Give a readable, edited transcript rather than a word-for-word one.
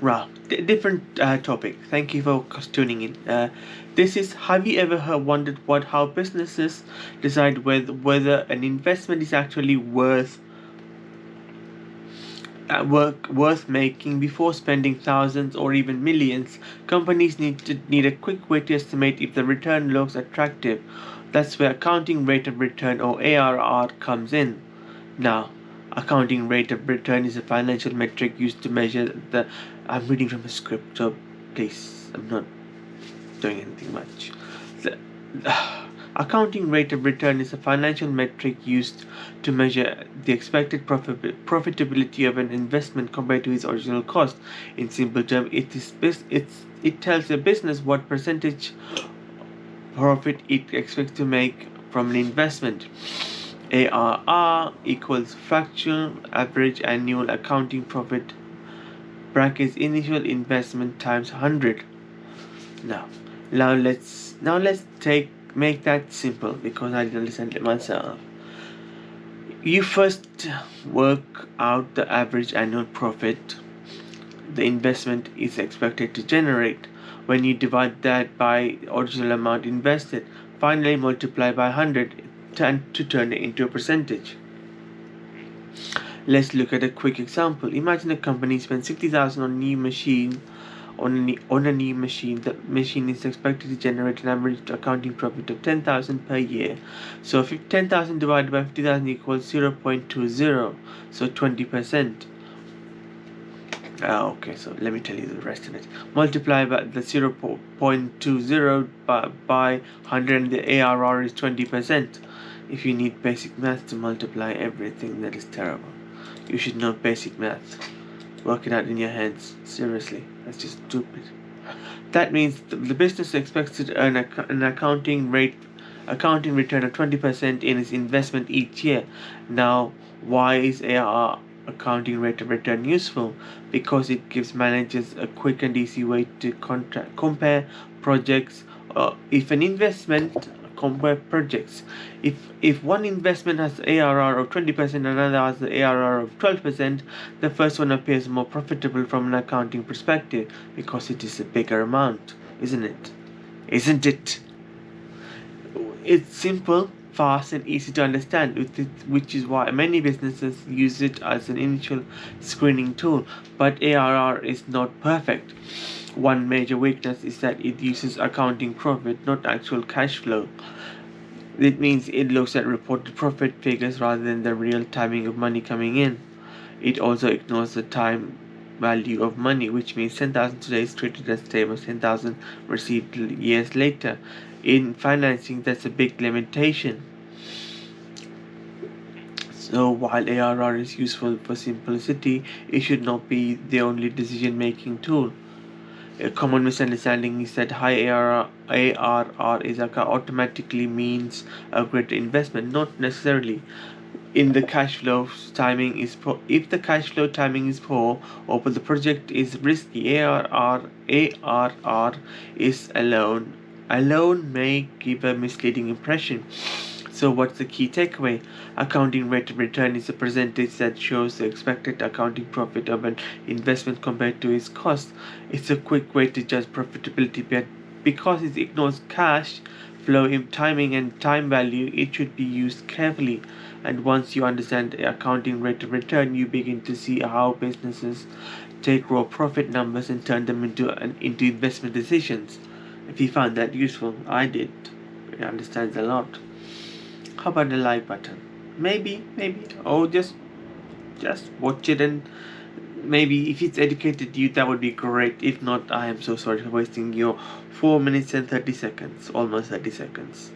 Wow, different topic. Thank you for tuning in. This is. Have you ever wondered how businesses decide whether an investment is actually worth making before spending thousands or even millions? Companies need a quick way to estimate if the return looks attractive. That's where accounting rate of return, or ARR, comes in. Now, accounting rate of return is a financial metric used to measure the. I'm reading from a script, so please, I'm not doing anything much. The, accounting rate of return is a financial metric used to measure the expected profitability of an investment compared to its original cost. In simple terms, it tells a business what percentage profit it expects to make from an investment. ARR equals fractional average annual accounting profit brackets initial investment times 100. Now, now let's take make that simple because I didn't understand it myself. You first work out the average annual profit the investment is expected to generate. When you divide that by the original amount invested, finally multiply by 100 to turn it into a percentage. Let's look at a quick example. Imagine a company spends 60,000 on a new machine. On a new machine, the machine is expected to generate an average accounting profit of 10,000 per year. So if 10,000 divided by 50,000 equals 0.20, so 20%. Okay, so let me tell you the rest of it. Multiply by the 0.20 by 100 and the ARR is 20%. If you need basic math to multiply everything, that is terrible. You should know basic math. Work it out in your heads. Seriously, that's just stupid. That means the business expects to earn an accounting return of 20% in its investment each year. Now, why is ARR accounting rate of return useful? Because it gives managers a quick and easy way to compare projects. If an investment compare projects. If one investment has ARR of 20% and another has the ARR of 12%, the first one appears more profitable from an accounting perspective because it is a bigger amount, isn't it? Isn't it? It's simple, fast, and easy to understand, which is why many businesses use it as an initial screening tool. But ARR is not perfect. One major weakness is that it uses accounting profit, not actual cash flow. It means it looks at reported profit figures rather than the real timing of money coming in. It also ignores the time value of money, which means 10,000 today is treated as same as 10,000 received years later. In financing, that's a big limitation. So while ARR is useful for simplicity, it should not be the only decision-making tool. A common misunderstanding is that high ARR is automatically means a greater investment. Not necessarily. In the cash flow timing is poor. If the cash flow timing is poor or the project is risky, ARR is alone may give a misleading impression. So what's the key takeaway? Accounting rate of return is a percentage that shows the expected accounting profit of an investment compared to its cost. It's a quick way to judge profitability, but because it ignores cash flow in timing and time value, it should be used carefully. And once you understand the accounting rate of return, you begin to see how businesses take raw profit numbers and turn them into investment decisions. If you found that useful, I did. It understands a lot. How about the like button? Maybe. Or just watch it, and maybe if it's educated you, that would be great. If not, I am so sorry for wasting your 4 minutes and 30 seconds, almost 30 seconds.